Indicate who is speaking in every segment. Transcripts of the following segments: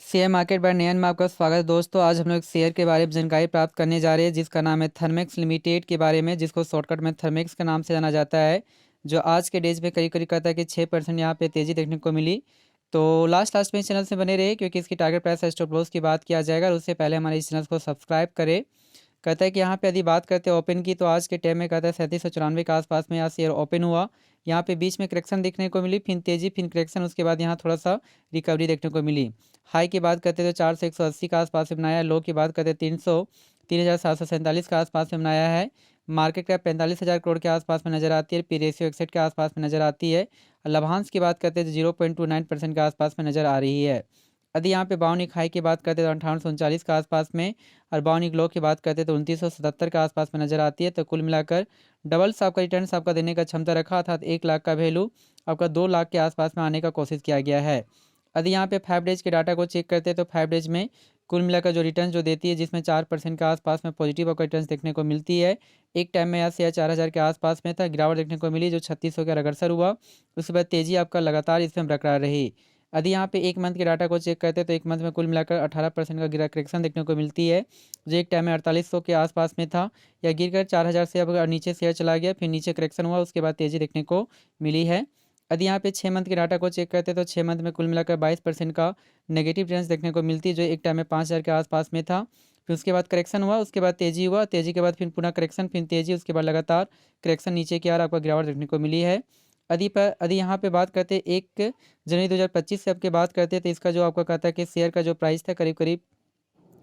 Speaker 1: Share market bye नयन में आपका स्वागत है दोस्तों। आज हम लोग शेयर के बारे में जानकारी प्राप्त करने जा रहे हैं जिसका नाम है थर्मेक्स लिमिटेड के बारे में, जिसको शॉर्टकट में थर्मेक्स के नाम से जाना जाता है। जो आज के डेज में करीब करीब कहता है कि 6% यहाँ पे तेज़ी देखने को मिली। तो लास्ट लास्ट में इस चैनल से बने रहे क्योंकि इसकी टारगेट प्राइस स्टॉप लॉस की बात किया जाएगा और उससे पहले हमारे इस चैनल को सब्सक्राइब करें। कहता है कि यहाँ पे यदि बात करते हैं ओपन की, तो आज के टाइम में कहता है 3794 के आसपास में यहाँ शेयर ओपन हुआ। यहाँ पे बीच में करेक्शन देखने को मिली, फिर तेजी, फिर करेक्शन, उसके बाद यहाँ थोड़ा सा रिकवरी देखने को मिली। हाई की बात करते तो 400 180 के आसपास में बनाया, लो की बात करते 3,747 के आसपास में बनाया है। मार्केट कैप 45,000 करोड़ के आसपास में नजर आती है, पी रेशियो 61 के आसपास में नजर आती है। लाभांश की बात करते तो 0.29% के आसपास में नजर आ रही है। यदि यहाँ पे बाउनिक हाई की बात करते तो 5839 के आसपास में, और बाउनिक लो की बात करते तो 2977 के आसपास में नजर आती है। तो कुल मिलाकर डबल्स आपका रिटर्न आपका देने का क्षमता रखा, अर्थात 1 लाख का वैल्यू आपका 2 लाख के आसपास में आने का कोशिश किया गया है। यदि यहाँ पे 5 डेज के डाटा को चेक करते हैं तो 5 डेज में कुल मिलाकर जो रिटर्न जो देती है, जिसमें 4% के आसपास में पॉजिटिव आपका रिटर्न देखने को मिलती है। एक टाइम में यहाँ से 4,000 के आसपास में था, गिरावट देखने को मिली जो 3600 का अग्रसर हुआ। उसके बाद तेजी आपका लगातार इसमें बरकरार रही। यदि यहाँ पे एक मंथ के डाटा को चेक करते हैं तो एक मंथ में कुल मिलाकर 18% का गिरा करेक्शन देखने को मिलती है, जो एक टाइम में 4800 के आसपास में था। या गिरकर 4000 से अब नीचे शेयर चला गया, फिर नीचे करेक्शन हुआ, उसके बाद तेजी देखने को मिली है। यदि यहाँ पे 6 मंथ के डाटा को चेक करते हैं तो 6 मंथ में कुल मिलाकर 22% का नेगेटिव ट्रेंड्स देखने को मिलती है, जो एक टाइम में 5000 के आसपास में था। फिर उसके बाद करेक्शन हुआ, उसके बाद तेजी हुआ, तेजी के बाद फिर पुनः करेक्शन, फिर तेजी, उसके बाद लगातार करेक्शन नीचे की ओर आपका गिरावट देखने को मिली है। यदि यहाँ पे बात करते हैं 1 जनवरी 2025 से आपके बात करते हैं तो इसका जो आपका कहता है कि शेयर का जो प्राइस था करीब करीब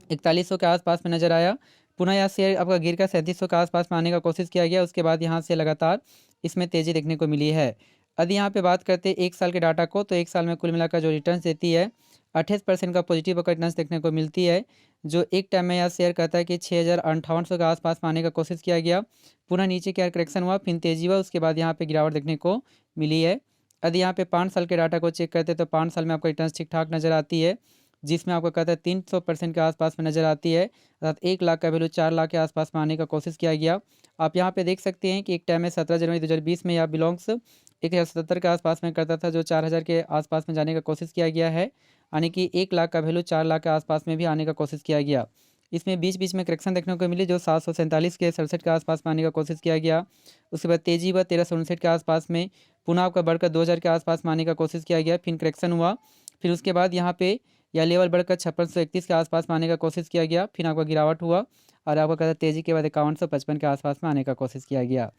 Speaker 1: 4100 के आसपास में नजर आया। पुनः यह शेयर आपका गिर कर 3700 के आसपास में आने का कोशिश किया गया, उसके बाद यहाँ से लगातार इसमें तेज़ी देखने को मिली है। यदि यहाँ पे बात करते हैं 1 साल के डाटा को, तो 1 साल में कुल मिलाकर जो रिटर्न देती है 28% का पॉजिटिव रिटर्न देखने को मिलती है, जो एक टाइम में यह शेयर कहता है कि 6,5800 के आसपास में आने का कोशिश किया गया। पुनः नीचे क्या करेक्शन हुआ, फिर तेजी हुआ, उसके बाद यहाँ पे गिरावट देखने को मिली है। यदि यहाँ पे 5 साल के डाटा को चेक करते हैं तो 5 साल में आपका रिटर्न ठीक ठाक नज़र आती है, जिसमें आपको कहता है 300% के आसपास में नज़र आती है, अर्थात 1 लाख का वैल्यू 4 लाख के आसपास में आने का कोशिश किया गया। आप यहाँ पे देख सकते हैं कि एक टाइम में 17 जनवरी 2020 में यह बिलोंग्स 1,077 के आसपास में करता था, जो 4000 के आसपास में जाने का कोशिश किया गया है, यानी कि 1 लाख का वैल्यू 4 लाख के आसपास में भी आने का कोशिश किया गया। इसमें बीच बीच में करेक्शन देखने को मिली, जो 747 के 67 के आसपास में आने का कोशिश किया गया। उसके बाद तेजी हुआ 1359 के आसपास में, पुनः आपका बढ़कर 2000 के आसपास में आने का कोशिश किया गया, फिर करेक्शन हुआ। फिर उसके बाद यहाँ पे यह लेवल बढ़कर 5631 के आसपास में आने का कोशिश किया गया, फिर आपका गिरावट हुआ और आपका कहता है तेजी के बाद 5155 के आसपास में आने का कोशिश किया गया।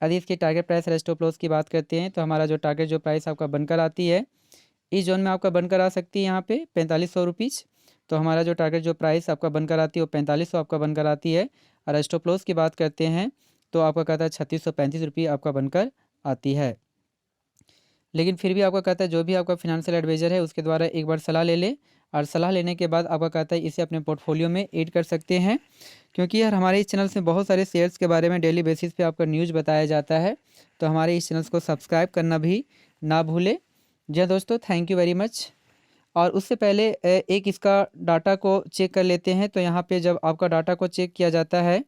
Speaker 1: यदि इसकी टारगेट प्राइस और स्टॉप लॉस की बात करते हैं तो हमारा जो टारगेट जो प्राइस आपका बनकर आती है, इस जोन में आपका बनकर आ सकती है यहाँ पे 4500 रुपीज़। तो हमारा जो टारगेट जो प्राइस आपका बनकर आती है वो 4500 आपका बनकर आती है। और स्टॉप लॉस की बात करते हैं तो आपका कहता है 3635 रुपये आपका बनकर आती है। लेकिन फिर भी आपका कहता है जो भी आपका फिनेंशियल एडवाइज़र है उसके द्वारा एक बार सलाह ले ले, और सलाह लेने के बाद आपका कहता है इसे अपने पोर्टफोलियो में ऐड कर सकते हैं, क्योंकि यार हमारे इस चैनल से बहुत सारे शेयर्स के बारे में डेली बेसिस पे आपका न्यूज़ बताया जाता है। तो हमारे इस चैनल को सब्सक्राइब करना भी ना भूले। जी हाँ दोस्तों, थैंक यू वेरी मच। और उससे पहले एक इसका डाटा को चेक कर लेते हैं। तो यहाँ पे जब आपका डाटा को चेक किया जाता है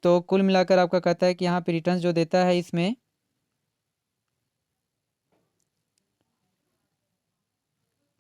Speaker 1: तो कुल मिलाकर आपका कहता है कि यहाँ पे रिटर्न्स जो देता है इसमें